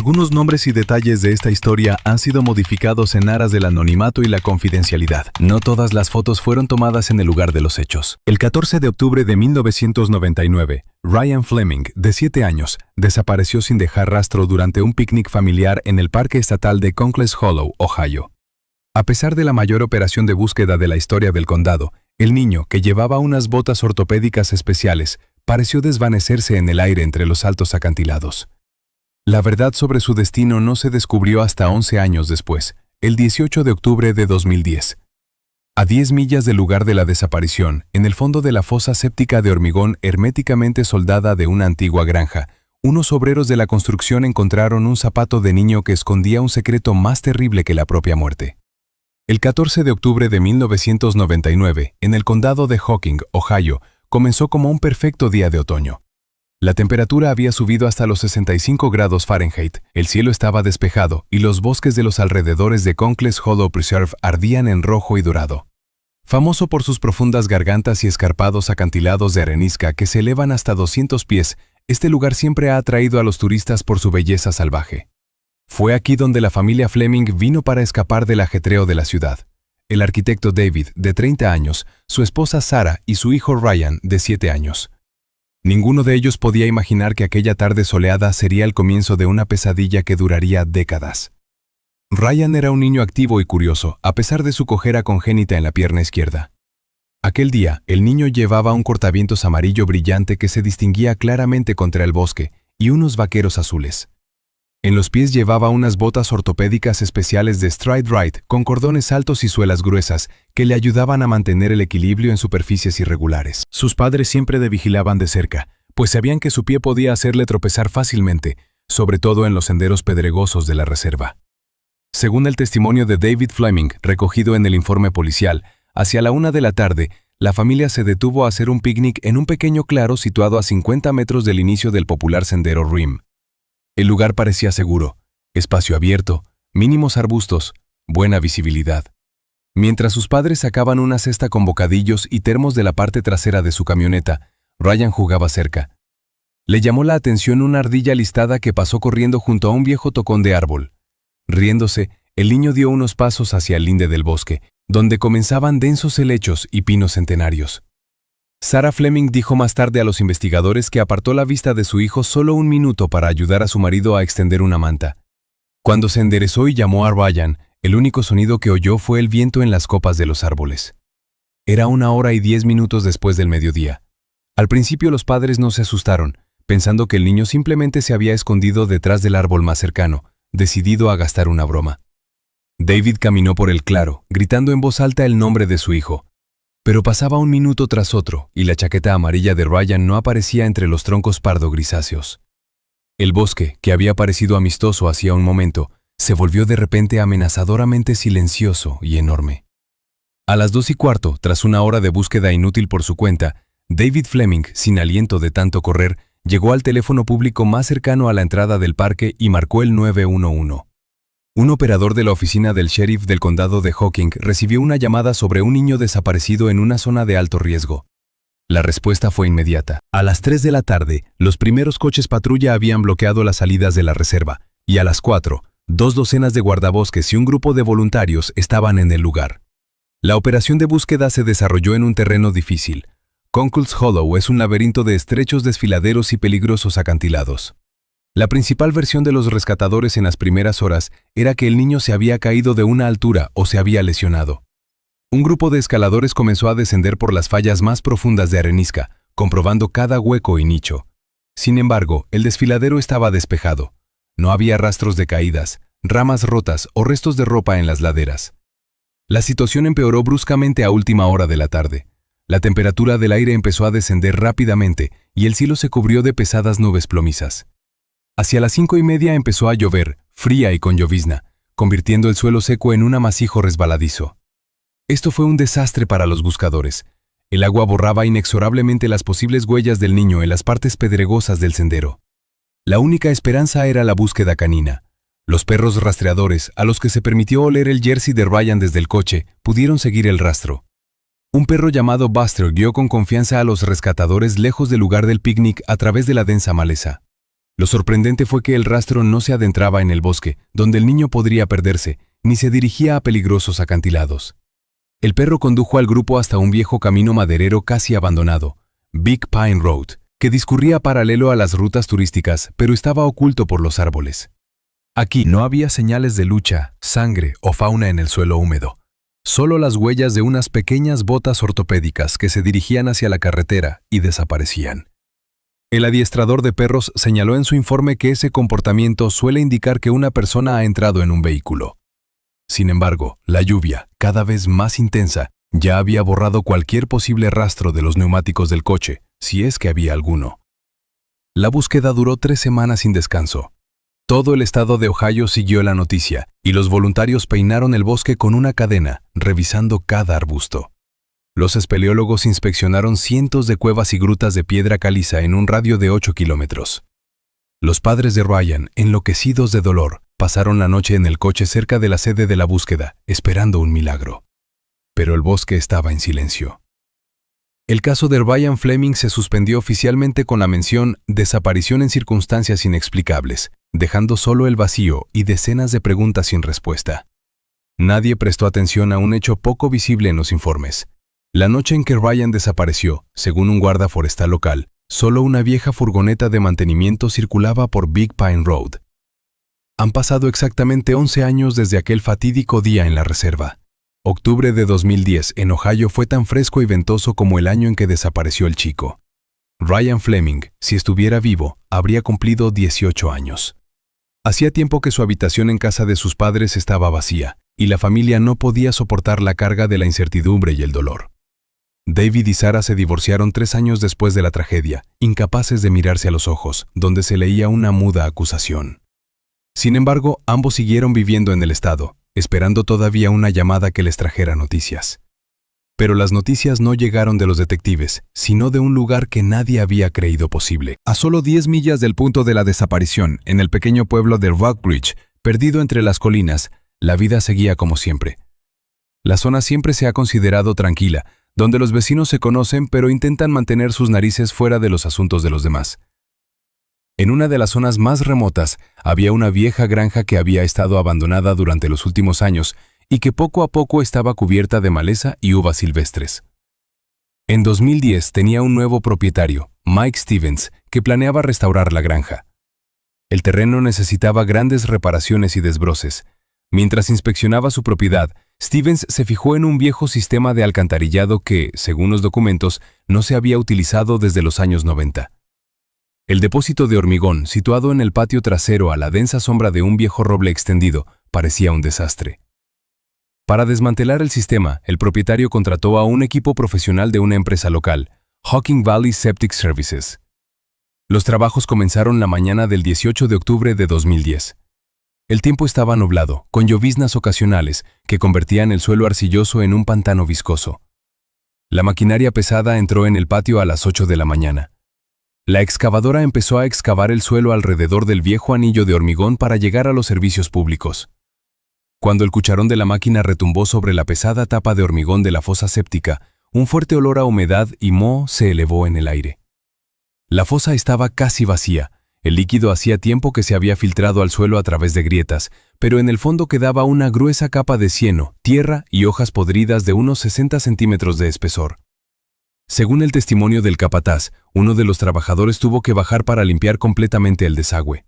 Algunos nombres y detalles de esta historia han sido modificados en aras del anonimato y la confidencialidad. No todas las fotos fueron tomadas en el lugar de los hechos. El 14 de octubre de 1999, Ryan Fleming, de 7 años, desapareció sin dejar rastro durante un picnic familiar en el Parque Estatal de Conkless Hollow, Ohio. A pesar de la mayor operación de búsqueda de la historia del condado, el niño, que llevaba unas botas ortopédicas especiales, pareció desvanecerse en el aire entre los altos acantilados. La verdad sobre su destino no se descubrió hasta 11 años después, el 18 de octubre de 2010. A 10 millas del lugar de la desaparición, en el fondo de la fosa séptica de hormigón herméticamente soldada de una antigua granja, unos obreros de la construcción encontraron un zapato de niño que escondía un secreto más terrible que la propia muerte. El 14 de octubre de 1999, en el condado de Hocking, Ohio, comenzó como un perfecto día de otoño. La temperatura había subido hasta los 65 grados Fahrenheit, el cielo estaba despejado y los bosques de los alrededores de Conkless Hollow Preserve ardían en rojo y dorado. Famoso por sus profundas gargantas y escarpados acantilados de arenisca que se elevan hasta 200 pies, este lugar siempre ha atraído a los turistas por su belleza salvaje. Fue aquí donde la familia Fleming vino para escapar del ajetreo de la ciudad. El arquitecto David, de 30 años, su esposa Sarah y su hijo Ryan, de 7 años. Ninguno de ellos podía imaginar que aquella tarde soleada sería el comienzo de una pesadilla que duraría décadas. Ryan era un niño activo y curioso, a pesar de su cojera congénita en la pierna izquierda. Aquel día, el niño llevaba un cortavientos amarillo brillante que se distinguía claramente contra el bosque y unos vaqueros azules. En los pies llevaba unas botas ortopédicas especiales de Stride Rite con cordones altos y suelas gruesas que le ayudaban a mantener el equilibrio en superficies irregulares. Sus padres siempre le vigilaban de cerca, pues sabían que su pie podía hacerle tropezar fácilmente, sobre todo en los senderos pedregosos de la reserva. Según el testimonio de David Fleming, recogido en el informe policial, hacia la 1 de la tarde, la familia se detuvo a hacer un picnic en un pequeño claro situado a 50 metros del inicio del popular sendero Rim. El lugar parecía seguro, espacio abierto, mínimos arbustos, buena visibilidad. Mientras sus padres sacaban una cesta con bocadillos y termos de la parte trasera de su camioneta, Ryan jugaba cerca. Le llamó la atención una ardilla listada que pasó corriendo junto a un viejo tocón de árbol. Riéndose, el niño dio unos pasos hacia el linde del bosque, donde comenzaban densos helechos y pinos centenarios. Sarah Fleming dijo más tarde a los investigadores que apartó la vista de su hijo solo un minuto para ayudar a su marido a extender una manta. Cuando se enderezó y llamó a Ryan, el único sonido que oyó fue el viento en las copas de los árboles. Era 1 hora y 10 minutos después del mediodía. Al principio los padres no se asustaron, pensando que el niño simplemente se había escondido detrás del árbol más cercano, decidido a gastar una broma. David caminó por el claro, gritando en voz alta el nombre de su hijo. Pero pasaba un minuto tras otro y la chaqueta amarilla de Ryan no aparecía entre los troncos pardo grisáceos. El bosque, que había parecido amistoso hacía un momento, se volvió de repente amenazadoramente silencioso y enorme. A las 2:15, tras 1 hora de búsqueda inútil por su cuenta, David Fleming, sin aliento de tanto correr, llegó al teléfono público más cercano a la entrada del parque y marcó el 911. Un operador de la oficina del sheriff del condado de Hocking recibió una llamada sobre un niño desaparecido en una zona de alto riesgo. La respuesta fue inmediata. A las 3 de la tarde, los primeros coches patrulla habían bloqueado las salidas de la reserva, y a las 4, 2 docenas de guardabosques y un grupo de voluntarios estaban en el lugar. La operación de búsqueda se desarrolló en un terreno difícil. Conkless Hollow es un laberinto de estrechos desfiladeros y peligrosos acantilados. La principal versión de los rescatadores en las primeras horas era que el niño se había caído de una altura o se había lesionado. Un grupo de escaladores comenzó a descender por las fallas más profundas de arenisca, comprobando cada hueco y nicho. Sin embargo, el desfiladero estaba despejado. No había rastros de caídas, ramas rotas o restos de ropa en las laderas. La situación empeoró bruscamente a última hora de la tarde. La temperatura del aire empezó a descender rápidamente y el cielo se cubrió de pesadas nubes plomizas. Hacia las 5:30 empezó a llover, fría y con llovizna, convirtiendo el suelo seco en un amasijo resbaladizo. Esto fue un desastre para los buscadores. El agua borraba inexorablemente las posibles huellas del niño en las partes pedregosas del sendero. La única esperanza era la búsqueda canina. Los perros rastreadores, a los que se permitió oler el jersey de Ryan desde el coche, pudieron seguir el rastro. Un perro llamado Buster guió con confianza a los rescatadores lejos del lugar del picnic a través de la densa maleza. Lo sorprendente fue que el rastro no se adentraba en el bosque, donde el niño podría perderse, ni se dirigía a peligrosos acantilados. El perro condujo al grupo hasta un viejo camino maderero casi abandonado, Big Pine Road, que discurría paralelo a las rutas turísticas, pero estaba oculto por los árboles. Aquí no había señales de lucha, sangre o fauna en el suelo húmedo. Solo las huellas de unas pequeñas botas ortopédicas que se dirigían hacia la carretera y desaparecían. El adiestrador de perros señaló en su informe que ese comportamiento suele indicar que una persona ha entrado en un vehículo. Sin embargo, la lluvia, cada vez más intensa, ya había borrado cualquier posible rastro de los neumáticos del coche, si es que había alguno. La búsqueda duró 3 semanas sin descanso. Todo el estado de Ohio siguió la noticia, y los voluntarios peinaron el bosque con una cadena, revisando cada arbusto. Los espeleólogos inspeccionaron cientos de cuevas y grutas de piedra caliza en un radio de 8 kilómetros. Los padres de Ryan, enloquecidos de dolor, pasaron la noche en el coche cerca de la sede de la búsqueda, esperando un milagro. Pero el bosque estaba en silencio. El caso de Ryan Fleming se suspendió oficialmente con la mención «desaparición en circunstancias inexplicables», dejando solo el vacío y decenas de preguntas sin respuesta. Nadie prestó atención a un hecho poco visible en los informes. La noche en que Ryan desapareció, según un guarda forestal local, solo una vieja furgoneta de mantenimiento circulaba por Big Pine Road. Han pasado exactamente 11 años desde aquel fatídico día en la reserva. Octubre de 2010 en Ohio fue tan fresco y ventoso como el año en que desapareció el chico. Ryan Fleming, si estuviera vivo, habría cumplido 18 años. Hacía tiempo que su habitación en casa de sus padres estaba vacía, y la familia no podía soportar la carga de la incertidumbre y el dolor. David y Sarah se divorciaron 3 años después de la tragedia, incapaces de mirarse a los ojos, donde se leía una muda acusación. Sin embargo, ambos siguieron viviendo en el estado, esperando todavía una llamada que les trajera noticias. Pero las noticias no llegaron de los detectives, sino de un lugar que nadie había creído posible. A solo 10 millas del punto de la desaparición, en el pequeño pueblo de Rockbridge, perdido entre las colinas, la vida seguía como siempre. La zona siempre se ha considerado tranquila, donde los vecinos se conocen pero intentan mantener sus narices fuera de los asuntos de los demás. En una de las zonas más remotas había una vieja granja que había estado abandonada durante los últimos años y que poco a poco estaba cubierta de maleza y uvas silvestres. En 2010 tenía un nuevo propietario, Mike Stevens, que planeaba restaurar la granja. El terreno necesitaba grandes reparaciones y desbroces. Mientras inspeccionaba su propiedad, Stevens se fijó en un viejo sistema de alcantarillado que, según los documentos, no se había utilizado desde los años 90. El depósito de hormigón, situado en el patio trasero a la densa sombra de un viejo roble extendido, parecía un desastre. Para desmantelar el sistema, el propietario contrató a un equipo profesional de una empresa local, Hocking Valley Septic Services. Los trabajos comenzaron la mañana del 18 de octubre de 2010. El tiempo estaba nublado, con lloviznas ocasionales que convertían el suelo arcilloso en un pantano viscoso. La maquinaria pesada entró en el patio a las 8 de la mañana. La excavadora empezó a excavar el suelo alrededor del viejo anillo de hormigón para llegar a los servicios públicos. Cuando el cucharón de la máquina retumbó sobre la pesada tapa de hormigón de la fosa séptica, un fuerte olor a humedad y moho se elevó en el aire. La fosa estaba casi vacía. El líquido hacía tiempo que se había filtrado al suelo a través de grietas, pero en el fondo quedaba una gruesa capa de cieno, tierra y hojas podridas de unos 60 centímetros de espesor. Según el testimonio del capataz, uno de los trabajadores tuvo que bajar para limpiar completamente el desagüe.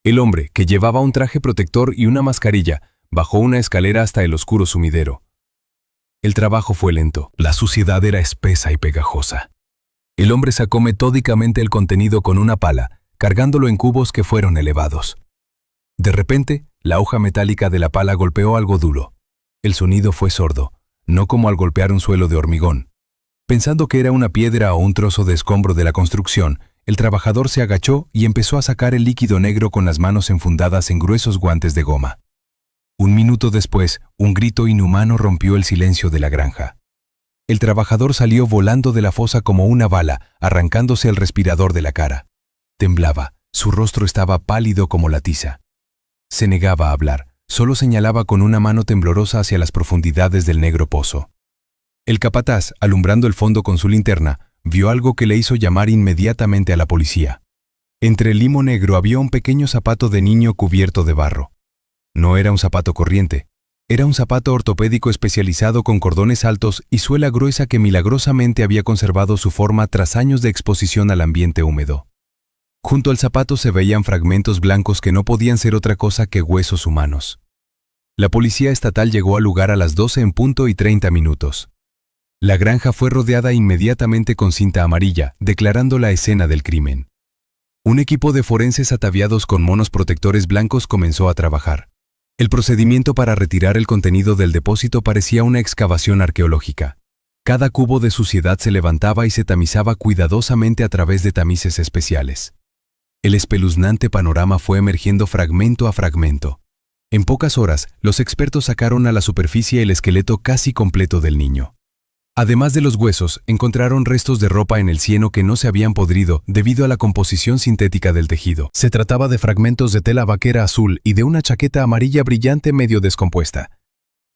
El hombre, que llevaba un traje protector y una mascarilla, bajó una escalera hasta el oscuro sumidero. El trabajo fue lento. La suciedad era espesa y pegajosa. El hombre sacó metódicamente el contenido con una pala, cargándolo en cubos que fueron elevados. De repente, la hoja metálica de la pala golpeó algo duro. El sonido fue sordo, no como al golpear un suelo de hormigón. Pensando que era una piedra o un trozo de escombro de la construcción, el trabajador se agachó y empezó a sacar el líquido negro con las manos enfundadas en gruesos guantes de goma. Un minuto después, un grito inhumano rompió el silencio de la granja. El trabajador salió volando de la fosa como una bala, arrancándose el respirador de la cara. Temblaba, su rostro estaba pálido como la tiza. Se negaba a hablar, solo señalaba con una mano temblorosa hacia las profundidades del negro pozo. El capataz, alumbrando el fondo con su linterna, vio algo que le hizo llamar inmediatamente a la policía. Entre el limo negro había un pequeño zapato de niño cubierto de barro. No era un zapato corriente. Era un zapato ortopédico especializado con cordones altos y suela gruesa que milagrosamente había conservado su forma tras años de exposición al ambiente húmedo. Junto al zapato se veían fragmentos blancos que no podían ser otra cosa que huesos humanos. La policía estatal llegó al lugar a las 12:30. La granja fue rodeada inmediatamente con cinta amarilla, declarando la escena del crimen. Un equipo de forenses ataviados con monos protectores blancos comenzó a trabajar. El procedimiento para retirar el contenido del depósito parecía una excavación arqueológica. Cada cubo de suciedad se levantaba y se tamizaba cuidadosamente a través de tamices especiales. El espeluznante panorama fue emergiendo fragmento a fragmento. En pocas horas, los expertos sacaron a la superficie el esqueleto casi completo del niño. Además de los huesos, encontraron restos de ropa en el cieno que no se habían podrido debido a la composición sintética del tejido. Se trataba de fragmentos de tela vaquera azul y de una chaqueta amarilla brillante medio descompuesta.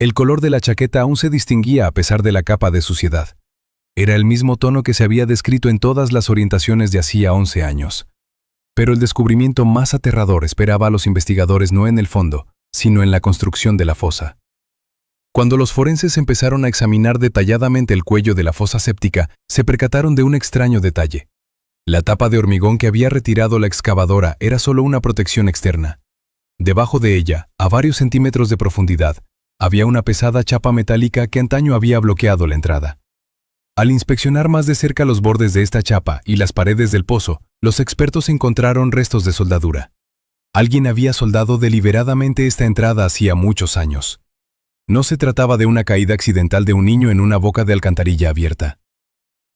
El color de la chaqueta aún se distinguía a pesar de la capa de suciedad. Era el mismo tono que se había descrito en todas las orientaciones de hacía 11 años. Pero el descubrimiento más aterrador esperaba a los investigadores no en el fondo, sino en la construcción de la fosa. Cuando los forenses empezaron a examinar detalladamente el cuello de la fosa séptica, se percataron de un extraño detalle. La tapa de hormigón que había retirado la excavadora era solo una protección externa. Debajo de ella, a varios centímetros de profundidad, había una pesada chapa metálica que antaño había bloqueado la entrada. Al inspeccionar más de cerca los bordes de esta chapa y las paredes del pozo, los expertos encontraron restos de soldadura. Alguien había soldado deliberadamente esta entrada hacía muchos años. No se trataba de una caída accidental de un niño en una boca de alcantarilla abierta.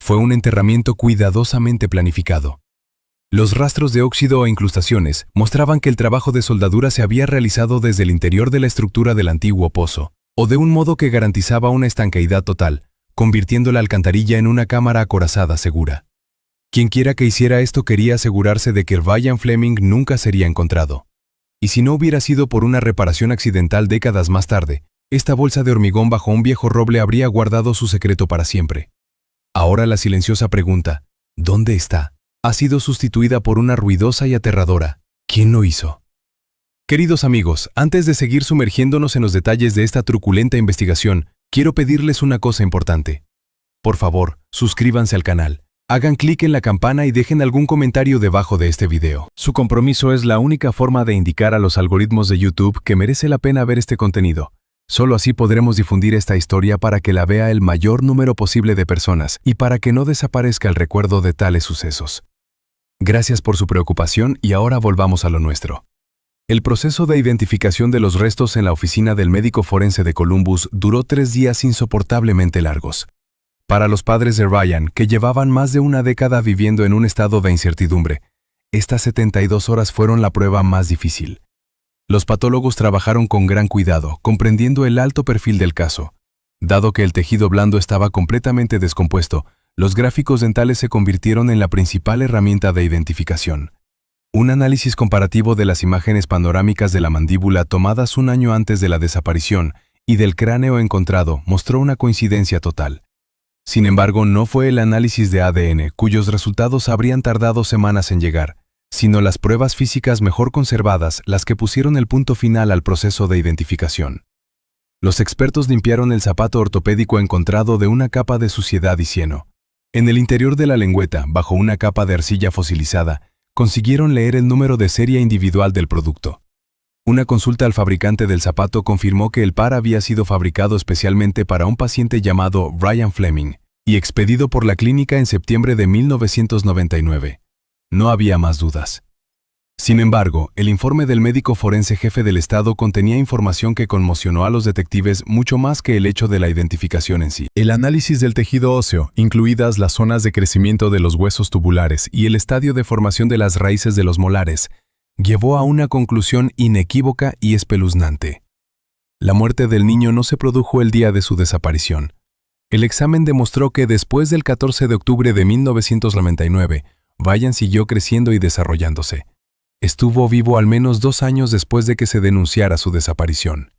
Fue un enterramiento cuidadosamente planificado. Los rastros de óxido e incrustaciones mostraban que el trabajo de soldadura se había realizado desde el interior de la estructura del antiguo pozo, o de un modo que garantizaba una estanqueidad total, convirtiendo la alcantarilla en una cámara acorazada segura. Quienquiera que hiciera esto quería asegurarse de que Ryan Fleming nunca sería encontrado. Y si no hubiera sido por una reparación accidental décadas más tarde, esta bolsa de hormigón bajo un viejo roble habría guardado su secreto para siempre. Ahora la silenciosa pregunta, ¿dónde está?, ha sido sustituida por una ruidosa y aterradora, ¿quién lo hizo? Queridos amigos, antes de seguir sumergiéndonos en los detalles de esta truculenta investigación, quiero pedirles una cosa importante. Por favor, suscríbanse al canal, hagan clic en la campana y dejen algún comentario debajo de este video. Su compromiso es la única forma de indicar a los algoritmos de YouTube que merece la pena ver este contenido. Solo así podremos difundir esta historia para que la vea el mayor número posible de personas y para que no desaparezca el recuerdo de tales sucesos. Gracias por su preocupación y ahora volvamos a lo nuestro. El proceso de identificación de los restos en la oficina del médico forense de Columbus duró 3 días insoportablemente largos. Para los padres de Ryan, que llevaban más de una década viviendo en un estado de incertidumbre, estas 72 horas fueron la prueba más difícil. Los patólogos trabajaron con gran cuidado, comprendiendo el alto perfil del caso. Dado que el tejido blando estaba completamente descompuesto, los gráficos dentales se convirtieron en la principal herramienta de identificación. Un análisis comparativo de las imágenes panorámicas de la mandíbula tomadas un año antes de la desaparición y del cráneo encontrado mostró una coincidencia total. Sin embargo, no fue el análisis de ADN, cuyos resultados habrían tardado semanas en llegar, sino las pruebas físicas mejor conservadas las que pusieron el punto final al proceso de identificación. Los expertos limpiaron el zapato ortopédico encontrado de una capa de suciedad y cieno. En el interior de la lengüeta, bajo una capa de arcilla fosilizada, consiguieron leer el número de serie individual del producto. Una consulta al fabricante del zapato confirmó que el par había sido fabricado especialmente para un paciente llamado Ryan Fleming y expedido por la clínica en septiembre de 1999. No había más dudas. Sin embargo, el informe del médico forense jefe del estado contenía información que conmocionó a los detectives mucho más que el hecho de la identificación en sí. El análisis del tejido óseo, incluidas las zonas de crecimiento de los huesos tubulares y el estadio de formación de las raíces de los molares, llevó a una conclusión inequívoca y espeluznante. La muerte del niño no se produjo el día de su desaparición. El examen demostró que después del 14 de octubre de 1999, Ryan siguió creciendo y desarrollándose. Estuvo vivo al menos 2 años después de que se denunciara su desaparición.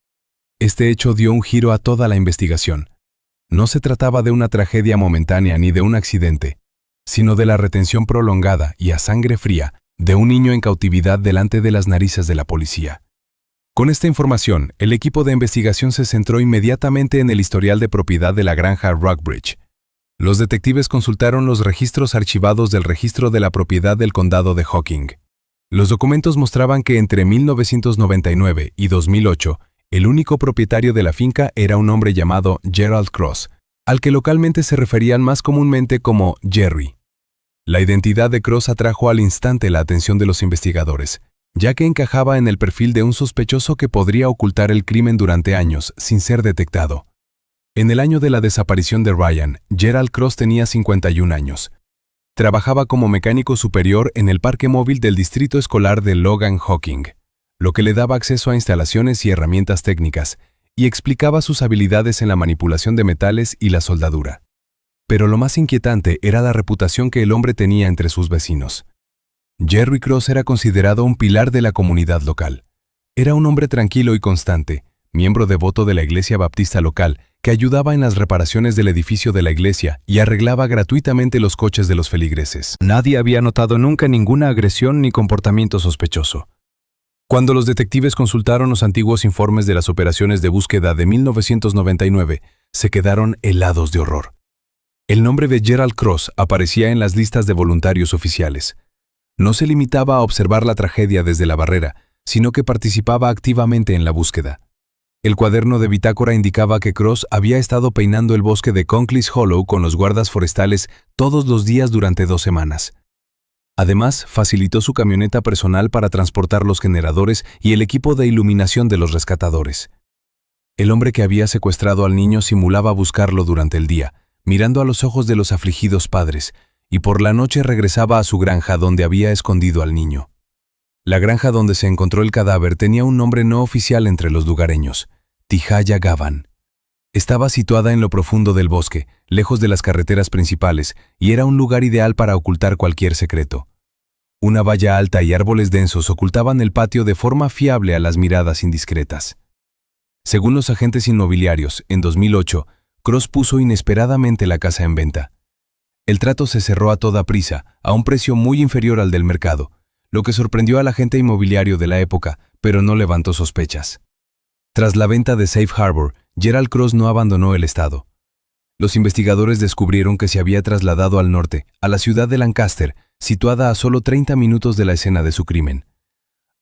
Este hecho dio un giro a toda la investigación. No se trataba de una tragedia momentánea ni de un accidente, sino de la retención prolongada y a sangre fría de un niño en cautividad delante de las narices de la policía. Con esta información, el equipo de investigación se centró inmediatamente en el historial de propiedad de la granja Rockbridge. Los detectives consultaron los registros archivados del registro de la propiedad del condado de Hocking. Los documentos mostraban que entre 1999 y 2008, el único propietario de la finca era un hombre llamado Gerald Cross, al que localmente se referían más comúnmente como Jerry. La identidad de Cross atrajo al instante la atención de los investigadores, ya que encajaba en el perfil de un sospechoso que podría ocultar el crimen durante años sin ser detectado. En el año de la desaparición de Ryan, Gerald Cross tenía 51 años. Trabajaba como mecánico superior en el parque móvil del distrito escolar de Logan Hocking, lo que le daba acceso a instalaciones y herramientas técnicas, y explicaba sus habilidades en la manipulación de metales y la soldadura. Pero lo más inquietante era la reputación que el hombre tenía entre sus vecinos. Jerry Cross era considerado un pilar de la comunidad local. Era un hombre tranquilo y constante, miembro devoto de la iglesia baptista local, que ayudaba en las reparaciones del edificio de la iglesia y arreglaba gratuitamente los coches de los feligreses. Nadie había notado nunca ninguna agresión ni comportamiento sospechoso. Cuando los detectives consultaron los antiguos informes de las operaciones de búsqueda de 1999, se quedaron helados de horror. El nombre de Gerald Cross aparecía en las listas de voluntarios oficiales. No se limitaba a observar la tragedia desde la barrera, sino que participaba activamente en la búsqueda. El cuaderno de bitácora indicaba que Cross había estado peinando el bosque de Conclis Hollow con los guardas forestales todos los días durante 2 semanas. Además, facilitó su camioneta personal para transportar los generadores y el equipo de iluminación de los rescatadores. El hombre que había secuestrado al niño simulaba buscarlo durante el día, mirando a los ojos de los afligidos padres, y por la noche regresaba a su granja donde había escondido al niño. La granja donde se encontró el cadáver tenía un nombre no oficial entre los lugareños, Tijaya Gavan. Estaba situada en lo profundo del bosque, lejos de las carreteras principales, y era un lugar ideal para ocultar cualquier secreto. Una valla alta y árboles densos ocultaban el patio de forma fiable a las miradas indiscretas. Según los agentes inmobiliarios, en 2008, Cross puso inesperadamente la casa en venta. El trato se cerró a toda prisa, a un precio muy inferior al del mercado, lo que sorprendió al agente inmobiliario de la época, pero no levantó sospechas. Tras la venta de Safe Harbor, Gerald Cross no abandonó el estado. Los investigadores descubrieron que se había trasladado al norte, a la ciudad de Lancaster, situada a solo 30 minutos de la escena de su crimen.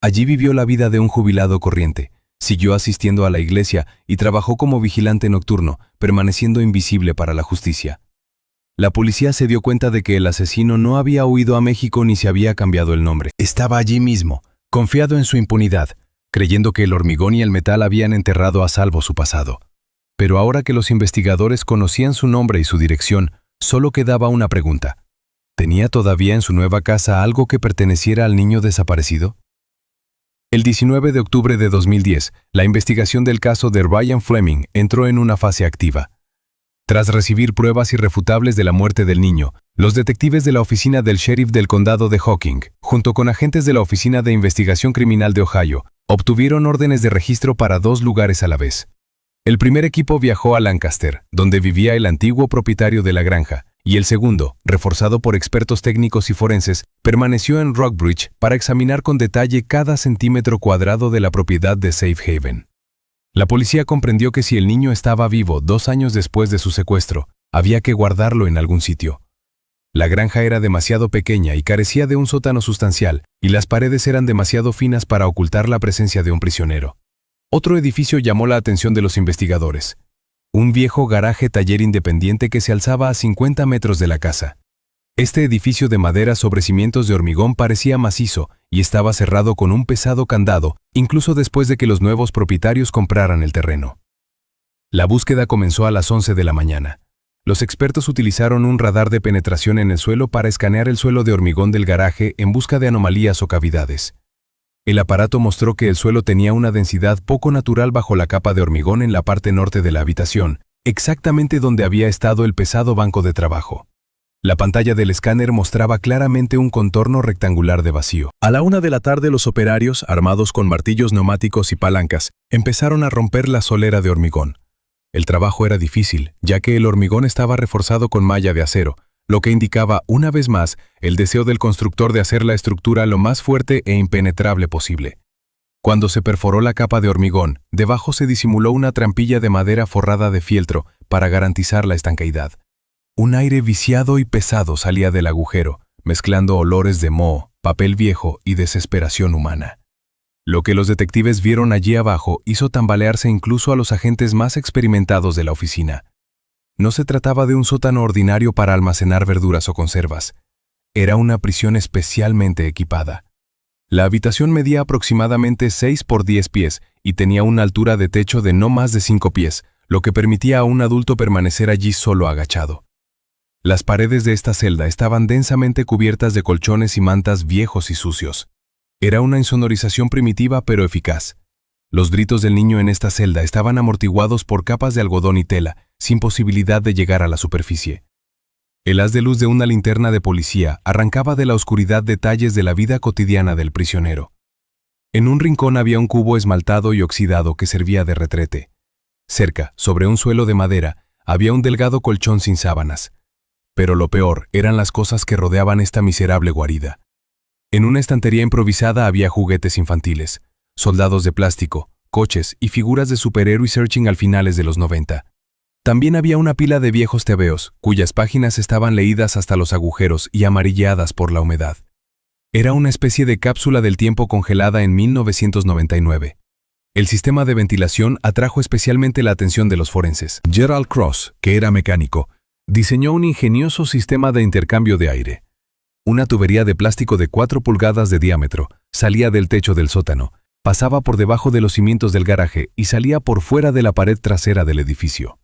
Allí vivió la vida de un jubilado corriente, siguió asistiendo a la iglesia y trabajó como vigilante nocturno, permaneciendo invisible para la justicia. La policía se dio cuenta de que el asesino no había huido a México ni se había cambiado el nombre. Estaba allí mismo, confiado en su impunidad, creyendo que el hormigón y el metal habían enterrado a salvo su pasado. Pero ahora que los investigadores conocían su nombre y su dirección, solo quedaba una pregunta. ¿Tenía todavía en su nueva casa algo que perteneciera al niño desaparecido? El 19 de octubre de 2010, la investigación del caso de Ryan Fleming entró en una fase activa. Tras recibir pruebas irrefutables de la muerte del niño, los detectives de la oficina del sheriff del condado de Hocking, junto con agentes de la Oficina de Investigación Criminal de Ohio, obtuvieron órdenes de registro para 2 lugares a la vez. El primer equipo viajó a Lancaster, donde vivía el antiguo propietario de la granja, y el segundo, reforzado por expertos técnicos y forenses, permaneció en Rockbridge para examinar con detalle cada centímetro cuadrado de la propiedad de Safe Haven. La policía comprendió que si el niño estaba vivo 2 años después de su secuestro, había que guardarlo en algún sitio. La granja era demasiado pequeña y carecía de un sótano sustancial, y las paredes eran demasiado finas para ocultar la presencia de un prisionero. Otro edificio llamó la atención de los investigadores. Un viejo garaje-taller independiente que se alzaba a 50 metros de la casa. Este edificio de madera sobre cimientos de hormigón parecía macizo y estaba cerrado con un pesado candado, incluso después de que los nuevos propietarios compraran el terreno. La búsqueda comenzó a las 11 de la mañana. Los expertos utilizaron un radar de penetración en el suelo para escanear el suelo de hormigón del garaje en busca de anomalías o cavidades. El aparato mostró que el suelo tenía una densidad poco natural bajo la capa de hormigón en la parte norte de la habitación, exactamente donde había estado el pesado banco de trabajo. La pantalla del escáner mostraba claramente un contorno rectangular de vacío. A la 1 de la tarde, los operarios, armados con martillos neumáticos y palancas, empezaron a romper la solera de hormigón. El trabajo era difícil, ya que el hormigón estaba reforzado con malla de acero, lo que indicaba, una vez más, el deseo del constructor de hacer la estructura lo más fuerte e impenetrable posible. Cuando se perforó la capa de hormigón, debajo se disimuló una trampilla de madera forrada de fieltro para garantizar la estanqueidad. Un aire viciado y pesado salía del agujero, mezclando olores de moho, papel viejo y desesperación humana. Lo que los detectives vieron allí abajo hizo tambalearse incluso a los agentes más experimentados de la oficina. No se trataba de un sótano ordinario para almacenar verduras o conservas. Era una prisión especialmente equipada. La habitación medía aproximadamente 6 por 10 pies y tenía una altura de techo de no más de 5 pies, lo que permitía a un adulto permanecer allí solo agachado. Las paredes de esta celda estaban densamente cubiertas de colchones y mantas viejos y sucios. Era una insonorización primitiva pero eficaz. Los gritos del niño en esta celda estaban amortiguados por capas de algodón y tela, sin posibilidad de llegar a la superficie. El haz de luz de una linterna de policía arrancaba de la oscuridad detalles de la vida cotidiana del prisionero. En un rincón había un cubo esmaltado y oxidado que servía de retrete. Cerca, sobre un suelo de madera, había un delgado colchón sin sábanas. Pero lo peor eran las cosas que rodeaban esta miserable guarida. En una estantería improvisada había juguetes infantiles, soldados de plástico, coches y figuras de superhéroe y searching al finales de los 90. También había una pila de viejos tebeos, cuyas páginas estaban leídas hasta los agujeros y amarilladas por la humedad. Era una especie de cápsula del tiempo congelada en 1999. El sistema de ventilación atrajo especialmente la atención de los forenses. Gerald Cross, que era mecánico, diseñó un ingenioso sistema de intercambio de aire. Una tubería de plástico de 4 pulgadas de diámetro salía del techo del sótano, pasaba por debajo de los cimientos del garaje y salía por fuera de la pared trasera del edificio.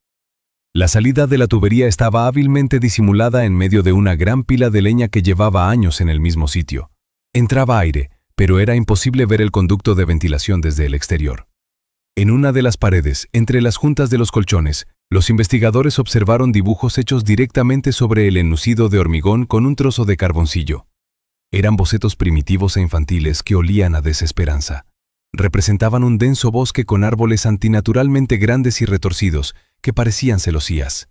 La salida de la tubería estaba hábilmente disimulada en medio de una gran pila de leña que llevaba años en el mismo sitio. Entraba aire, pero era imposible ver el conducto de ventilación desde el exterior. En una de las paredes, entre las juntas de los colchones, los investigadores observaron dibujos hechos directamente sobre el enlucido de hormigón con un trozo de carboncillo. Eran bocetos primitivos e infantiles que olían a desesperanza. Representaban un denso bosque con árboles antinaturalmente grandes y retorcidos que parecían celosías.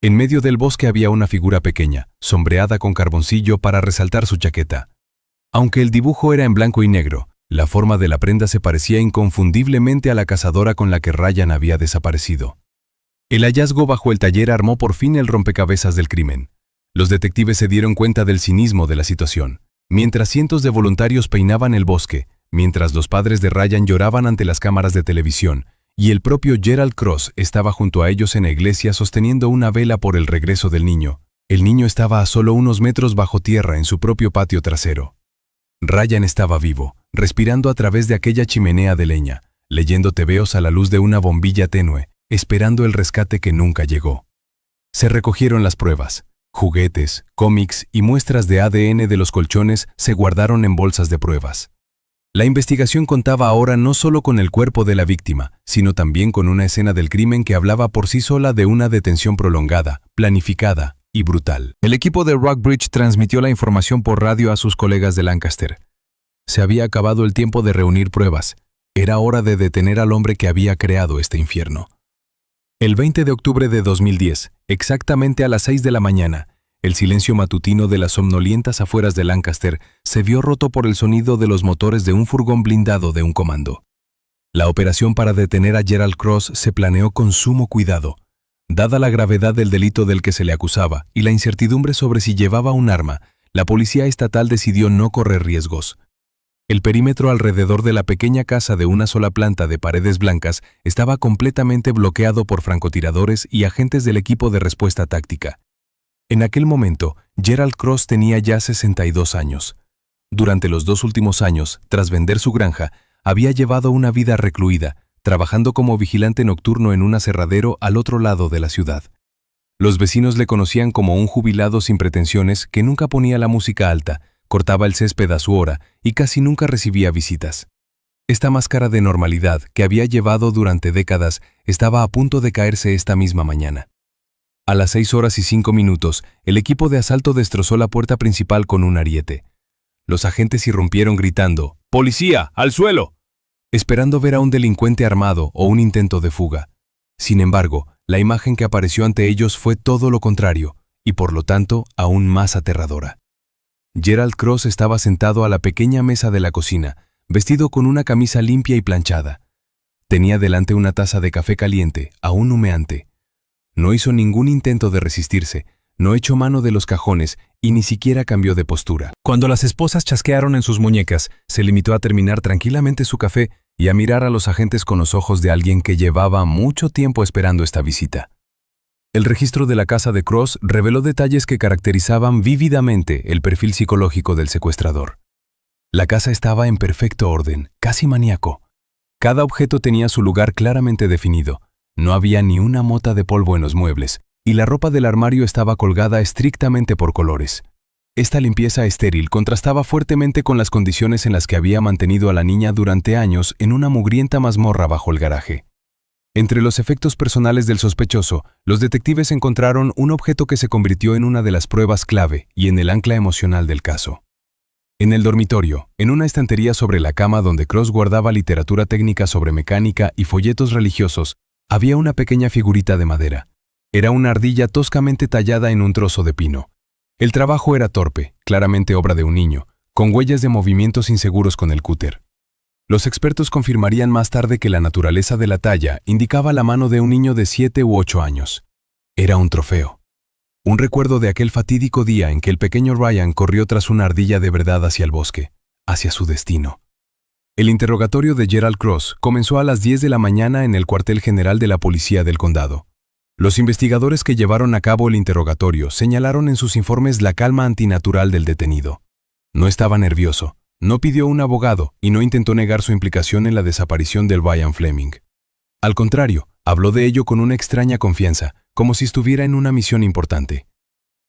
En medio del bosque había una figura pequeña, sombreada con carboncillo para resaltar su chaqueta. Aunque el dibujo era en blanco y negro, la forma de la prenda se parecía inconfundiblemente a la cazadora con la que Ryan había desaparecido. El hallazgo bajo el taller armó por fin el rompecabezas del crimen. Los detectives se dieron cuenta del cinismo de la situación. Mientras cientos de voluntarios peinaban el bosque, mientras los padres de Ryan lloraban ante las cámaras de televisión, y el propio Gerald Cross estaba junto a ellos en la iglesia sosteniendo una vela por el regreso del niño, el niño estaba a solo unos metros bajo tierra en su propio patio trasero. Ryan estaba vivo, respirando a través de aquella chimenea de leña, leyendo tebeos a la luz de una bombilla tenue, esperando el rescate que nunca llegó. Se recogieron las pruebas. Juguetes, cómics y muestras de ADN de los colchones se guardaron en bolsas de pruebas. La investigación contaba ahora no solo con el cuerpo de la víctima, sino también con una escena del crimen que hablaba por sí sola de una detención prolongada, planificada y brutal. El equipo de Rockbridge transmitió la información por radio a sus colegas de Lancaster. Se había acabado el tiempo de reunir pruebas. Era hora de detener al hombre que había creado este infierno. El 20 de octubre de 2010, exactamente a las 6 de la mañana, el silencio matutino de las somnolientas afueras de Lancaster se vio roto por el sonido de los motores de un furgón blindado de un comando. La operación para detener a Gerald Cross se planeó con sumo cuidado. Dada la gravedad del delito del que se le acusaba y la incertidumbre sobre si llevaba un arma, la policía estatal decidió no correr riesgos. El perímetro alrededor de la pequeña casa de una sola planta de paredes blancas estaba completamente bloqueado por francotiradores y agentes del equipo de respuesta táctica. En aquel momento, Gerald Cross tenía ya 62 años. Durante los 2 últimos años, tras vender su granja, había llevado una vida recluida, trabajando como vigilante nocturno en un aserradero al otro lado de la ciudad. Los vecinos le conocían como un jubilado sin pretensiones que nunca ponía la música alta, cortaba el césped a su hora y casi nunca recibía visitas. Esta máscara de normalidad que había llevado durante décadas estaba a punto de caerse esta misma mañana. A las 6:05, el equipo de asalto destrozó la puerta principal con un ariete. Los agentes irrumpieron gritando, ¡Policía, al suelo!, esperando ver a un delincuente armado o un intento de fuga. Sin embargo, la imagen que apareció ante ellos fue todo lo contrario, y por lo tanto aún más aterradora. Gerald Cross estaba sentado a la pequeña mesa de la cocina, vestido con una camisa limpia y planchada. Tenía delante una taza de café caliente, aún humeante. No hizo ningún intento de resistirse, no echó mano de los cajones y ni siquiera cambió de postura. Cuando las esposas chasquearon en sus muñecas, se limitó a terminar tranquilamente su café y a mirar a los agentes con los ojos de alguien que llevaba mucho tiempo esperando esta visita. El registro de la casa de Cross reveló detalles que caracterizaban vívidamente el perfil psicológico del secuestrador. La casa estaba en perfecto orden, casi maníaco. Cada objeto tenía su lugar claramente definido. No había ni una mota de polvo en los muebles, y la ropa del armario estaba colgada estrictamente por colores. Esta limpieza estéril contrastaba fuertemente con las condiciones en las que había mantenido a la niña durante años en una mugrienta mazmorra bajo el garaje. Entre los efectos personales del sospechoso, los detectives encontraron un objeto que se convirtió en una de las pruebas clave y en el ancla emocional del caso. En el dormitorio, en una estantería sobre la cama donde Cross guardaba literatura técnica sobre mecánica y folletos religiosos, había una pequeña figurita de madera. Era una ardilla toscamente tallada en un trozo de pino. El trabajo era torpe, claramente obra de un niño, con huellas de movimientos inseguros con el cúter. Los expertos confirmarían más tarde que la naturaleza de la talla indicaba la mano de un niño de 7 u 8 años. Era un trofeo. Un recuerdo de aquel fatídico día en que el pequeño Ryan corrió tras una ardilla de verdad hacia el bosque, hacia su destino. El interrogatorio de Gerald Cross comenzó a las 10 de la mañana en el cuartel general de la policía del condado. Los investigadores que llevaron a cabo el interrogatorio señalaron en sus informes la calma antinatural del detenido. No estaba nervioso. No pidió un abogado y no intentó negar su implicación en la desaparición del Ryan Fleming. Al contrario, habló de ello con una extraña confianza, como si estuviera en una misión importante.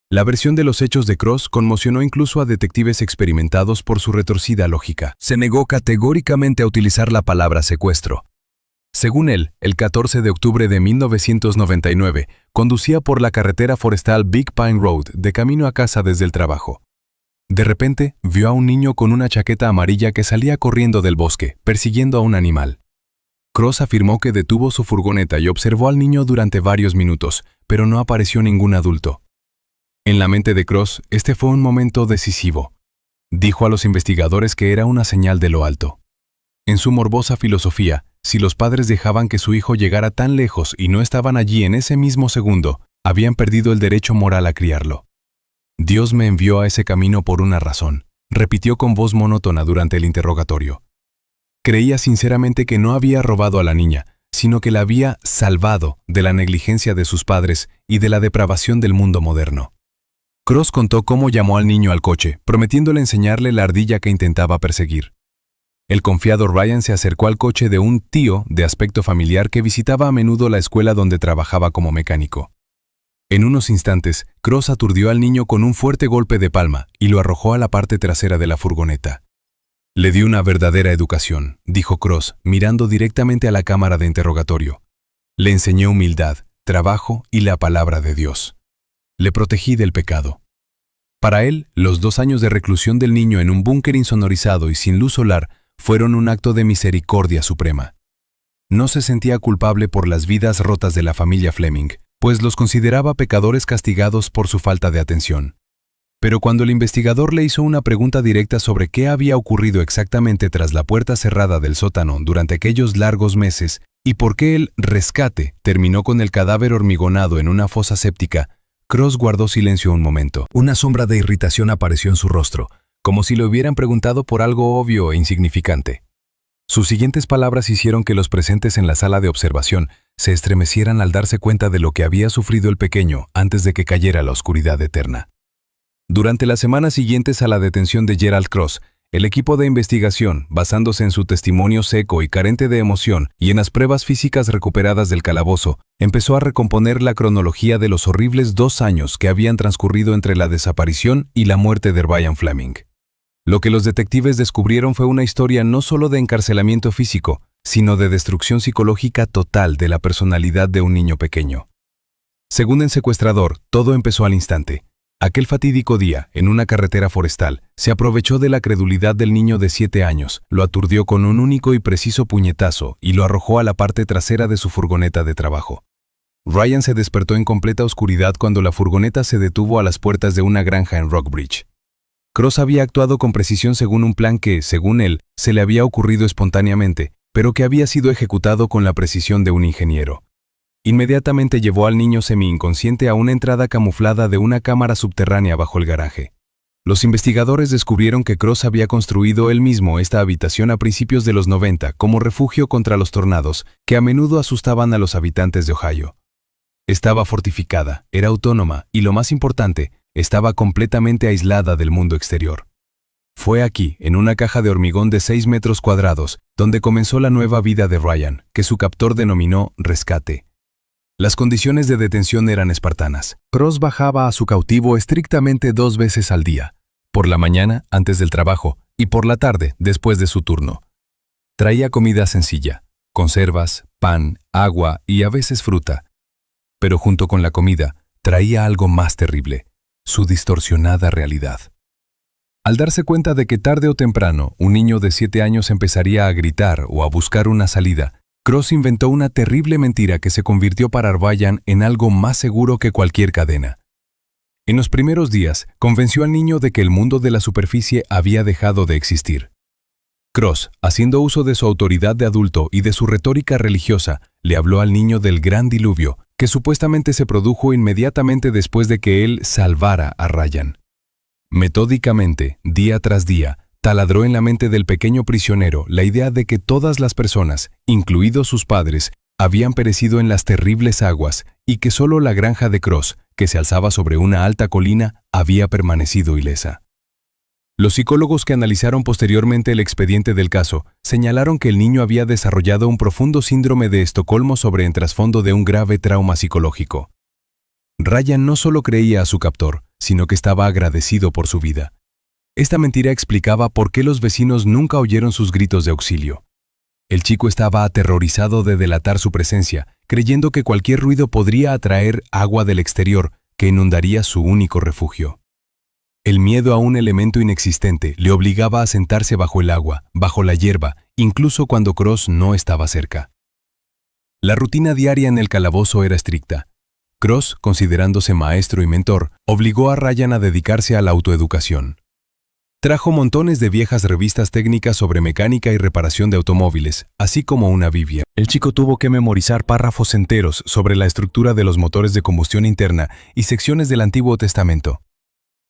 La versión de los hechos de Cross conmocionó incluso a detectives experimentados por su retorcida lógica. Se negó categóricamente a utilizar la palabra secuestro. Según él, el 14 de octubre de 1999, conducía por la carretera forestal Big Pine Road de camino a casa desde el trabajo. De repente, vio a un niño con una chaqueta amarilla que salía corriendo del bosque, persiguiendo a un animal. Cross afirmó que detuvo su furgoneta y observó al niño durante varios minutos, pero no apareció ningún adulto. En la mente de Cross, este fue un momento decisivo. Dijo a los investigadores que era una señal de lo alto. En su morbosa filosofía, si los padres dejaban que su hijo llegara tan lejos y no estaban allí en ese mismo segundo, habían perdido el derecho moral a criarlo. Dios me envió a ese camino por una razón, repitió con voz monótona durante el interrogatorio. Creía sinceramente que no había robado a la niña, sino que la había salvado de la negligencia de sus padres y de la depravación del mundo moderno. Cross contó cómo llamó al niño al coche, prometiéndole enseñarle la ardilla que intentaba perseguir. El confiado Ryan se acercó al coche de un tío de aspecto familiar que visitaba a menudo la escuela donde trabajaba como mecánico. En unos instantes, Cross aturdió al niño con un fuerte golpe de palma y lo arrojó a la parte trasera de la furgoneta. Le di una verdadera educación, dijo Cross, mirando directamente a la cámara de interrogatorio. Le enseñé humildad, trabajo y la palabra de Dios. Le protegí del pecado. Para él, los 2 años de reclusión del niño en un búnker insonorizado y sin luz solar fueron un acto de misericordia suprema. No se sentía culpable por las vidas rotas de la familia Fleming, pues los consideraba pecadores castigados por su falta de atención. Pero cuando el investigador le hizo una pregunta directa sobre qué había ocurrido exactamente tras la puerta cerrada del sótano durante aquellos largos meses y por qué el rescate terminó con el cadáver hormigonado en una fosa séptica, Cross guardó silencio un momento. Una sombra de irritación apareció en su rostro, como si le hubieran preguntado por algo obvio e insignificante. Sus siguientes palabras hicieron que los presentes en la sala de observación se estremecieran al darse cuenta de lo que había sufrido el pequeño antes de que cayera la oscuridad eterna. Durante las semanas siguientes a la detención de Gerald Cross, el equipo de investigación, basándose en su testimonio seco y carente de emoción y en las pruebas físicas recuperadas del calabozo, empezó a recomponer la cronología de los horribles 2 años que habían transcurrido entre la desaparición y la muerte de Ryan Fleming. Lo que los detectives descubrieron fue una historia no solo de encarcelamiento físico, sino de destrucción psicológica total de la personalidad de un niño pequeño. Según el secuestrador, todo empezó al instante. Aquel fatídico día, en una carretera forestal, se aprovechó de la credulidad del niño de 7 años, lo aturdió con un único y preciso puñetazo y lo arrojó a la parte trasera de su furgoneta de trabajo. Ryan se despertó en completa oscuridad cuando la furgoneta se detuvo a las puertas de una granja en Rockbridge. Cross había actuado con precisión según un plan que, según él, se le había ocurrido espontáneamente, pero que había sido ejecutado con la precisión de un ingeniero. Inmediatamente llevó al niño semi-inconsciente a una entrada camuflada de una cámara subterránea bajo el garaje. Los investigadores descubrieron que Cross había construido él mismo esta habitación a principios de los 90 como refugio contra los tornados que a menudo asustaban a los habitantes de Ohio. Estaba fortificada, era autónoma y, lo más importante, estaba completamente aislada del mundo exterior. Fue aquí, en una caja de hormigón de 6 metros cuadrados, donde comenzó la nueva vida de Ryan, que su captor denominó Rescate. Las condiciones de detención eran espartanas. Cross bajaba a su cautivo estrictamente 2 veces al día, por la mañana, antes del trabajo, y por la tarde, después de su turno. Traía comida sencilla, conservas, pan, agua y a veces fruta. Pero junto con la comida, traía algo más terrible, su distorsionada realidad. Al darse cuenta de que tarde o temprano un niño de 7 años empezaría a gritar o a buscar una salida, Cross inventó una terrible mentira que se convirtió para Ryan en algo más seguro que cualquier cadena. En los primeros días, convenció al niño de que el mundo de la superficie había dejado de existir. Cross, haciendo uso de su autoridad de adulto y de su retórica religiosa, le habló al niño del gran diluvio, que supuestamente se produjo inmediatamente después de que él salvara a Ryan. Metódicamente, día tras día, taladró en la mente del pequeño prisionero la idea de que todas las personas, incluidos sus padres, habían perecido en las terribles aguas y que solo la granja de Cross, que se alzaba sobre una alta colina, había permanecido ilesa. Los psicólogos que analizaron posteriormente el expediente del caso señalaron que el niño había desarrollado un profundo síndrome de Estocolmo sobre el trasfondo de un grave trauma psicológico. Ryan no solo creía a su captor, sino que estaba agradecido por su vida. Esta mentira explicaba por qué los vecinos nunca oyeron sus gritos de auxilio. El chico estaba aterrorizado de delatar su presencia, creyendo que cualquier ruido podría atraer agua del exterior que inundaría su único refugio. El miedo a un elemento inexistente le obligaba a sentarse bajo el agua, bajo la hierba, incluso cuando Cross no estaba cerca. La rutina diaria en el calabozo era estricta. Cross, considerándose maestro y mentor, obligó a Ryan a dedicarse a la autoeducación. Trajo montones de viejas revistas técnicas sobre mecánica y reparación de automóviles, así como una Biblia. El chico tuvo que memorizar párrafos enteros sobre la estructura de los motores de combustión interna y secciones del Antiguo Testamento.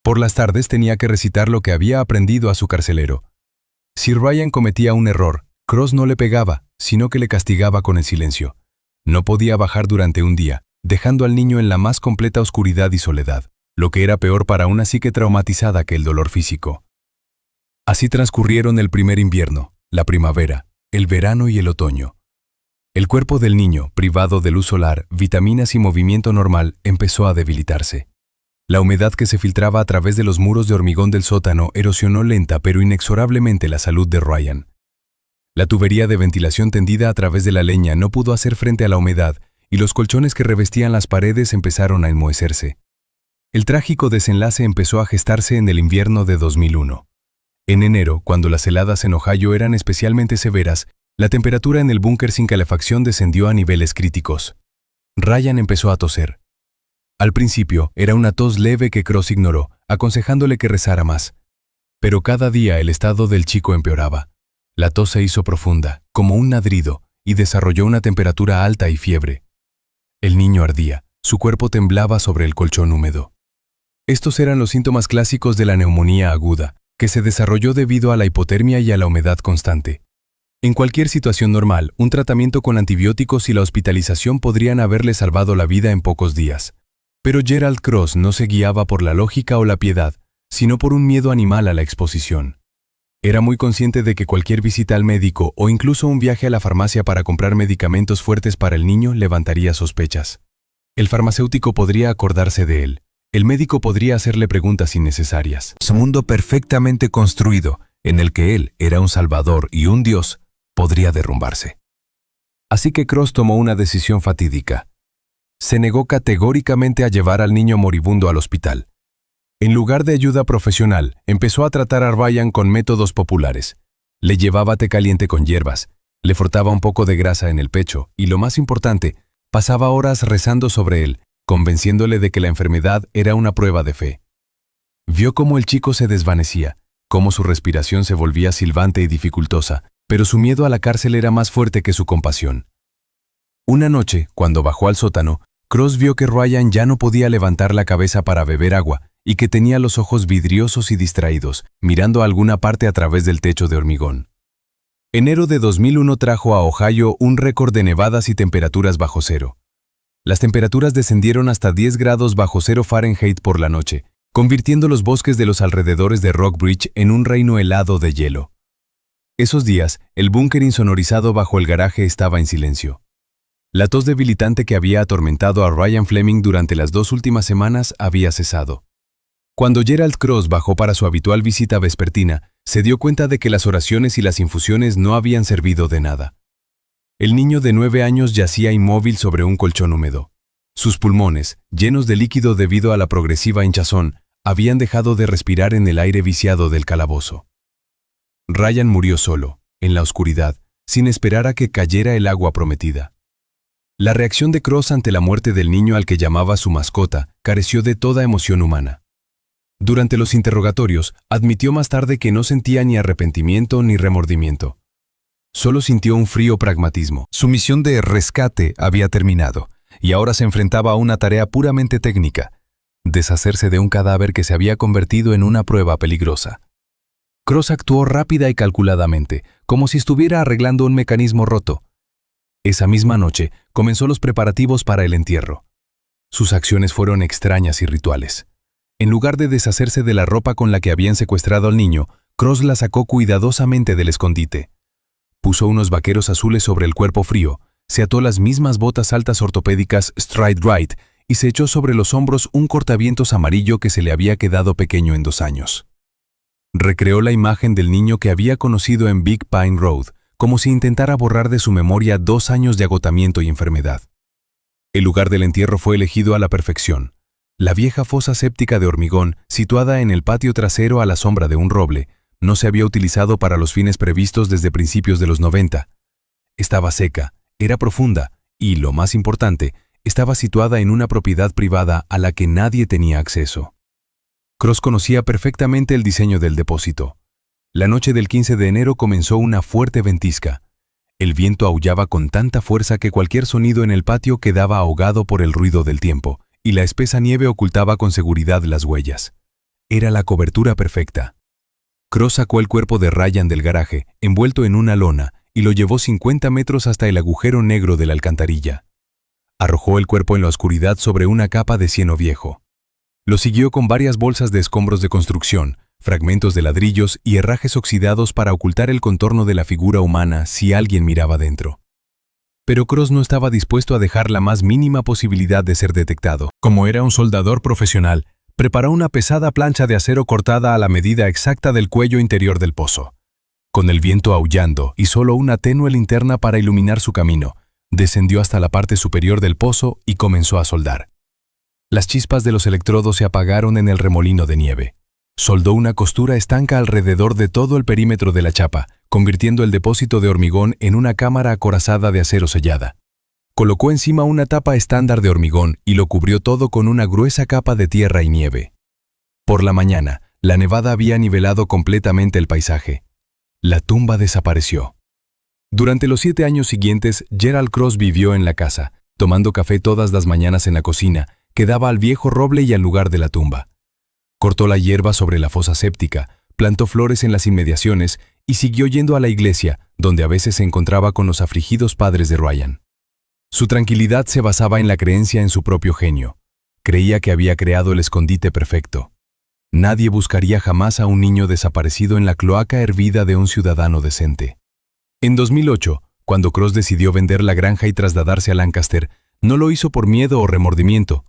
Por las tardes tenía que recitar lo que había aprendido a su carcelero. Si Ryan cometía un error, Cross no le pegaba, sino que le castigaba con el silencio. No podía bajar durante un día, dejando al niño en la más completa oscuridad y soledad, lo que era peor para una psique traumatizada que el dolor físico. Así transcurrieron el primer invierno, la primavera, el verano y el otoño. El cuerpo del niño, privado de luz solar, vitaminas y movimiento normal, empezó a debilitarse. La humedad que se filtraba a través de los muros de hormigón del sótano erosionó lenta pero inexorablemente la salud de Ryan. La tubería de ventilación tendida a través de la leña no pudo hacer frente a la humedad y los colchones que revestían las paredes empezaron a enmohecerse. El trágico desenlace empezó a gestarse en el invierno de 2001. En enero, cuando las heladas en Ohio eran especialmente severas, la temperatura en el búnker sin calefacción descendió a niveles críticos. Ryan empezó a toser. Al principio, era una tos leve que Cross ignoró, aconsejándole que rezara más. Pero cada día el estado del chico empeoraba. La tos se hizo profunda, como un ladrido, y desarrolló una temperatura alta y fiebre. El niño ardía, su cuerpo temblaba sobre el colchón húmedo. Estos eran los síntomas clásicos de la neumonía aguda, que se desarrolló debido a la hipotermia y a la humedad constante. En cualquier situación normal, un tratamiento con antibióticos y la hospitalización podrían haberle salvado la vida en pocos días. Pero Gerald Cross no se guiaba por la lógica o la piedad, sino por un miedo animal a la exposición. Era muy consciente de que cualquier visita al médico o incluso un viaje a la farmacia para comprar medicamentos fuertes para el niño levantaría sospechas. El farmacéutico podría acordarse de él. El médico podría hacerle preguntas innecesarias. Su mundo perfectamente construido, en el que él era un salvador y un dios, podría derrumbarse. Así que Cross tomó una decisión fatídica. Se negó categóricamente a llevar al niño moribundo al hospital. En lugar de ayuda profesional, empezó a tratar a Ryan con métodos populares. Le llevaba té caliente con hierbas, le frotaba un poco de grasa en el pecho y, lo más importante, pasaba horas rezando sobre él, convenciéndole de que la enfermedad era una prueba de fe. Vio cómo el chico se desvanecía, cómo su respiración se volvía silbante y dificultosa, pero su miedo a la cárcel era más fuerte que su compasión. Una noche, cuando bajó al sótano, Cross vio que Ryan ya no podía levantar la cabeza para beber agua y que tenía los ojos vidriosos y distraídos, mirando a alguna parte a través del techo de hormigón. Enero de 2001 trajo a Ohio un récord de nevadas y temperaturas bajo cero. Las temperaturas descendieron hasta 10 grados bajo cero Fahrenheit por la noche, convirtiendo los bosques de los alrededores de Rockbridge en un reino helado de hielo. Esos días, el búnker insonorizado bajo el garaje estaba en silencio. La tos debilitante que había atormentado a Ryan Fleming durante las 2 últimas semanas había cesado. Cuando Gerald Cross bajó para su habitual visita vespertina, se dio cuenta de que las oraciones y las infusiones no habían servido de nada. El niño de 9 años yacía inmóvil sobre un colchón húmedo. Sus pulmones, llenos de líquido debido a la progresiva hinchazón, habían dejado de respirar en el aire viciado del calabozo. Ryan murió solo, en la oscuridad, sin esperar a que cayera el agua prometida. La reacción de Cross ante la muerte del niño al que llamaba su mascota careció de toda emoción humana. Durante los interrogatorios, admitió más tarde que no sentía ni arrepentimiento ni remordimiento. Solo sintió un frío pragmatismo. Su misión de rescate había terminado, y ahora se enfrentaba a una tarea puramente técnica: deshacerse de un cadáver que se había convertido en una prueba peligrosa. Cross actuó rápida y calculadamente, como si estuviera arreglando un mecanismo roto. Esa misma noche, comenzó los preparativos para el entierro. Sus acciones fueron extrañas y rituales. En lugar de deshacerse de la ropa con la que habían secuestrado al niño, Cross la sacó cuidadosamente del escondite. Puso unos vaqueros azules sobre el cuerpo frío, se ató las mismas botas altas ortopédicas Stride Rite y se echó sobre los hombros un cortavientos amarillo que se le había quedado pequeño en 2 años. Recreó la imagen del niño que había conocido en Big Pine Road, como si intentara borrar de su memoria 2 años de agotamiento y enfermedad. El lugar del entierro fue elegido a la perfección. La vieja fosa séptica de hormigón, situada en el patio trasero a la sombra de un roble, no se había utilizado para los fines previstos desde principios de los 90. Estaba seca, era profunda y, lo más importante, estaba situada en una propiedad privada a la que nadie tenía acceso. Cross conocía perfectamente el diseño del depósito. La noche del 15 de enero comenzó una fuerte ventisca. El viento aullaba con tanta fuerza que cualquier sonido en el patio quedaba ahogado por el ruido del tiempo, y la espesa nieve ocultaba con seguridad las huellas. Era la cobertura perfecta. Cross sacó el cuerpo de Ryan del garaje, envuelto en una lona, y lo llevó 50 metros hasta el agujero negro de la alcantarilla. Arrojó el cuerpo en la oscuridad sobre una capa de cieno viejo. Lo siguió con varias bolsas de escombros de construcción, fragmentos de ladrillos y herrajes oxidados para ocultar el contorno de la figura humana si alguien miraba dentro. Pero Cross no estaba dispuesto a dejar la más mínima posibilidad de ser detectado. Como era un soldador profesional, preparó una pesada plancha de acero cortada a la medida exacta del cuello interior del pozo. Con el viento aullando y solo una tenue linterna para iluminar su camino, descendió hasta la parte superior del pozo y comenzó a soldar. Las chispas de los electrodos se apagaron en el remolino de nieve. Soldó una costura estanca alrededor de todo el perímetro de la chapa, convirtiendo el depósito de hormigón en una cámara acorazada de acero sellada. Colocó encima una tapa estándar de hormigón y lo cubrió todo con una gruesa capa de tierra y nieve. Por la mañana, la nevada había nivelado completamente el paisaje. La tumba desapareció. Durante los 7 años siguientes, Gerald Cross vivió en la casa, tomando café todas las mañanas en la cocina, que daba al viejo roble y al lugar de la tumba. Cortó la hierba sobre la fosa séptica, plantó flores en las inmediaciones y siguió yendo a la iglesia, donde a veces se encontraba con los afligidos padres de Ryan. Su tranquilidad se basaba en la creencia en su propio genio. Creía que había creado el escondite perfecto. Nadie buscaría jamás a un niño desaparecido en la cloaca hervida de un ciudadano decente. En 2008, cuando Cross decidió vender la granja y trasladarse a Lancaster, no lo hizo por miedo o remordimiento.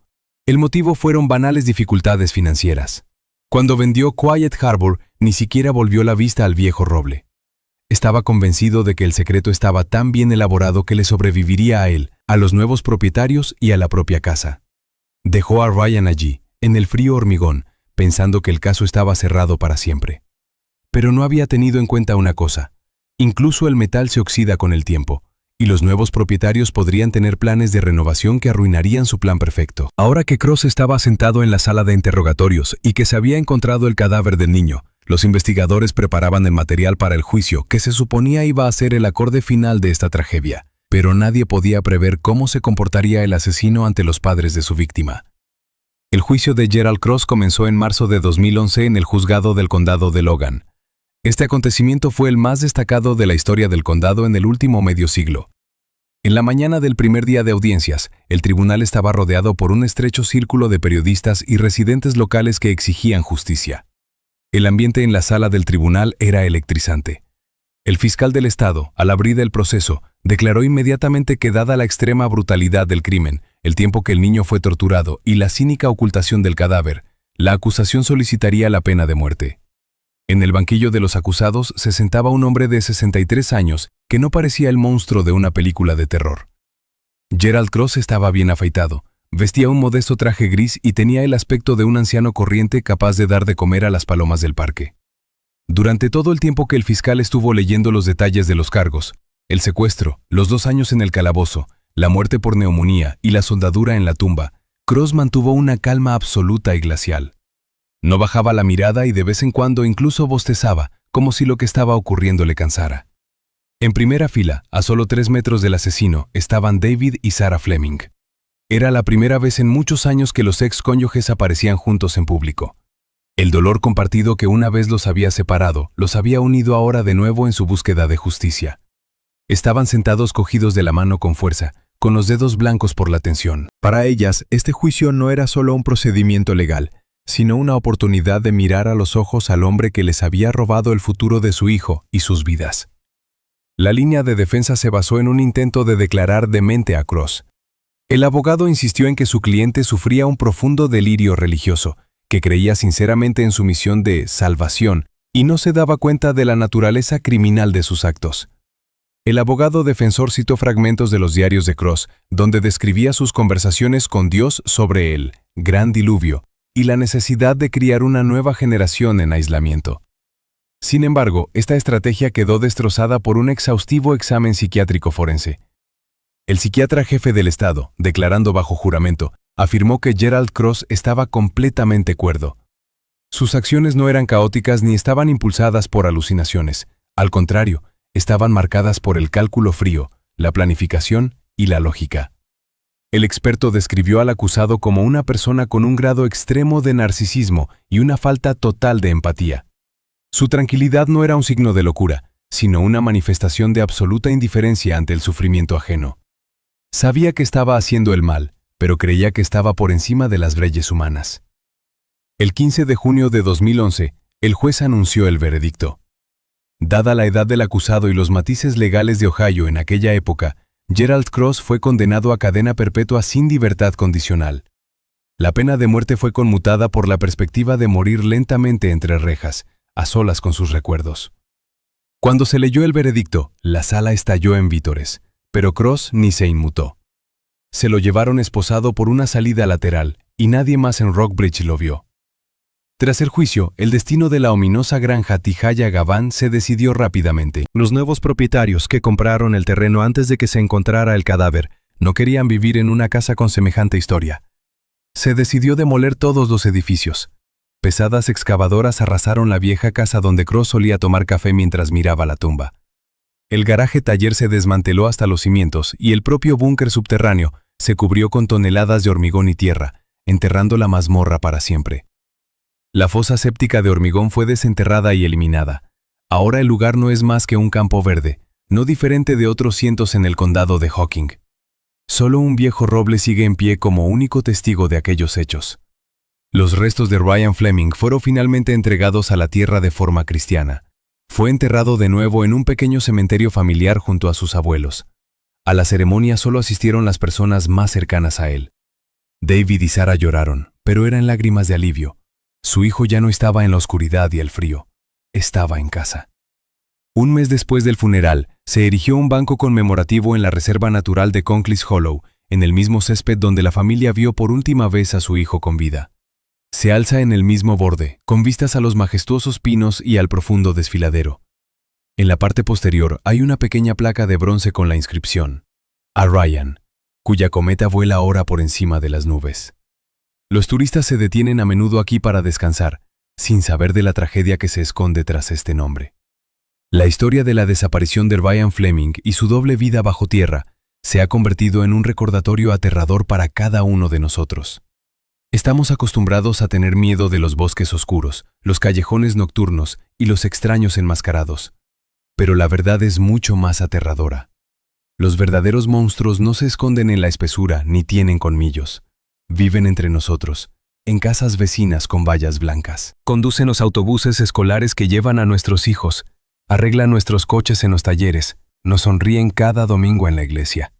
El motivo fueron banales dificultades financieras. Cuando vendió Quiet Harbor, ni siquiera volvió la vista al viejo roble. Estaba convencido de que el secreto estaba tan bien elaborado que le sobreviviría a él, a los nuevos propietarios y a la propia casa. Dejó a Ryan allí, en el frío hormigón, pensando que el caso estaba cerrado para siempre. Pero no había tenido en cuenta una cosa. Incluso el metal se oxida con el tiempo, y los nuevos propietarios podrían tener planes de renovación que arruinarían su plan perfecto. Ahora que Cross estaba sentado en la sala de interrogatorios y que se había encontrado el cadáver del niño, los investigadores preparaban el material para el juicio que se suponía iba a ser el acorde final de esta tragedia, pero nadie podía prever cómo se comportaría el asesino ante los padres de su víctima. El juicio de Gerald Cross comenzó en marzo de 2011 en el juzgado del condado de Logan. Este acontecimiento fue el más destacado de la historia del condado en el último medio siglo. En la mañana del primer día de audiencias, el tribunal estaba rodeado por un estrecho círculo de periodistas y residentes locales que exigían justicia. El ambiente en la sala del tribunal era electrizante. El fiscal del estado, al abrir el proceso, declaró inmediatamente que dada la extrema brutalidad del crimen, el tiempo que el niño fue torturado y la cínica ocultación del cadáver, la acusación solicitaría la pena de muerte. En el banquillo de los acusados se sentaba un hombre de 63 años que no parecía el monstruo de una película de terror. Gerald Cross estaba bien afeitado, vestía un modesto traje gris y tenía el aspecto de un anciano corriente capaz de dar de comer a las palomas del parque. Durante todo el tiempo que el fiscal estuvo leyendo los detalles de los cargos, el secuestro, los 2 años en el calabozo, la muerte por neumonía y la soldadura en la tumba, Cross mantuvo una calma absoluta y glacial. No bajaba la mirada y de vez en cuando incluso bostezaba, como si lo que estaba ocurriendo le cansara. En primera fila, a solo 3 metros del asesino, estaban David y Sarah Fleming. Era la primera vez en muchos años que los ex-cónyuges aparecían juntos en público. El dolor compartido que una vez los había separado, los había unido ahora de nuevo en su búsqueda de justicia. Estaban sentados cogidos de la mano con fuerza, con los dedos blancos por la tensión. Para ellas, este juicio no era solo un procedimiento legal, sino una oportunidad de mirar a los ojos al hombre que les había robado el futuro de su hijo y sus vidas. La línea de defensa se basó en un intento de declarar demente a Cross. El abogado insistió en que su cliente sufría un profundo delirio religioso, que creía sinceramente en su misión de salvación y no se daba cuenta de la naturaleza criminal de sus actos. El abogado defensor citó fragmentos de los diarios de Cross, donde describía sus conversaciones con Dios sobre el gran diluvio y la necesidad de criar una nueva generación en aislamiento. Sin embargo, esta estrategia quedó destrozada por un exhaustivo examen psiquiátrico forense. El psiquiatra jefe del estado, declarando bajo juramento, afirmó que Gerald Cross estaba completamente cuerdo. Sus acciones no eran caóticas ni estaban impulsadas por alucinaciones. Al contrario, estaban marcadas por el cálculo frío, la planificación y la lógica. El experto describió al acusado como una persona con un grado extremo de narcisismo y una falta total de empatía. Su tranquilidad no era un signo de locura, sino una manifestación de absoluta indiferencia ante el sufrimiento ajeno. Sabía que estaba haciendo el mal, pero creía que estaba por encima de las leyes humanas. El 15 de junio de 2011, el juez anunció el veredicto. Dada la edad del acusado y los matices legales de Ohio en aquella época, Gerald Cross fue condenado a cadena perpetua sin libertad condicional. La pena de muerte fue conmutada por la perspectiva de morir lentamente entre rejas, a solas con sus recuerdos. Cuando se leyó el veredicto, la sala estalló en vítores, pero Cross ni se inmutó. Se lo llevaron esposado por una salida lateral y nadie más en Rockbridge lo vio. Tras el juicio, el destino de la ominosa granja Tijaya Gaván se decidió rápidamente. Los nuevos propietarios que compraron el terreno antes de que se encontrara el cadáver no querían vivir en una casa con semejante historia. Se decidió demoler todos los edificios. Pesadas excavadoras arrasaron la vieja casa donde Cross solía tomar café mientras miraba la tumba. El garaje taller se desmanteló hasta los cimientos y el propio búnker subterráneo se cubrió con toneladas de hormigón y tierra, enterrando la mazmorra para siempre. La fosa séptica de hormigón fue desenterrada y eliminada. Ahora el lugar no es más que un campo verde, no diferente de otros cientos en el condado de Hocking. Solo un viejo roble sigue en pie como único testigo de aquellos hechos. Los restos de Ryan Fleming fueron finalmente entregados a la tierra de forma cristiana. Fue enterrado de nuevo en un pequeño cementerio familiar junto a sus abuelos. A la ceremonia solo asistieron las personas más cercanas a él. David y Sarah lloraron, pero eran lágrimas de alivio. Su hijo ya no estaba en la oscuridad y el frío. Estaba en casa. Un mes después del funeral, se erigió un banco conmemorativo en la Reserva Natural de Conclise Hollow, en el mismo césped donde la familia vio por última vez a su hijo con vida. Se alza en el mismo borde, con vistas a los majestuosos pinos y al profundo desfiladero. En la parte posterior hay una pequeña placa de bronce con la inscripción A Ryan, cuya cometa vuela ahora por encima de las nubes. Los turistas se detienen a menudo aquí para descansar, sin saber de la tragedia que se esconde tras este nombre. La historia de la desaparición de Ryan Fleming y su doble vida bajo tierra se ha convertido en un recordatorio aterrador para cada uno de nosotros. Estamos acostumbrados a tener miedo de los bosques oscuros, los callejones nocturnos y los extraños enmascarados. Pero la verdad es mucho más aterradora. Los verdaderos monstruos no se esconden en la espesura ni tienen colmillos. Viven entre nosotros, en casas vecinas con vallas blancas. Conducen los autobuses escolares que llevan a nuestros hijos, arreglan nuestros coches en los talleres, nos sonríen cada domingo en la iglesia.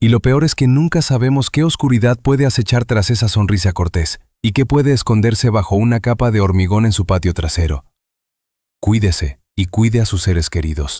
Y lo peor es que nunca sabemos qué oscuridad puede acechar tras esa sonrisa cortés y qué puede esconderse bajo una capa de hormigón en su patio trasero. Cuídese y cuide a sus seres queridos.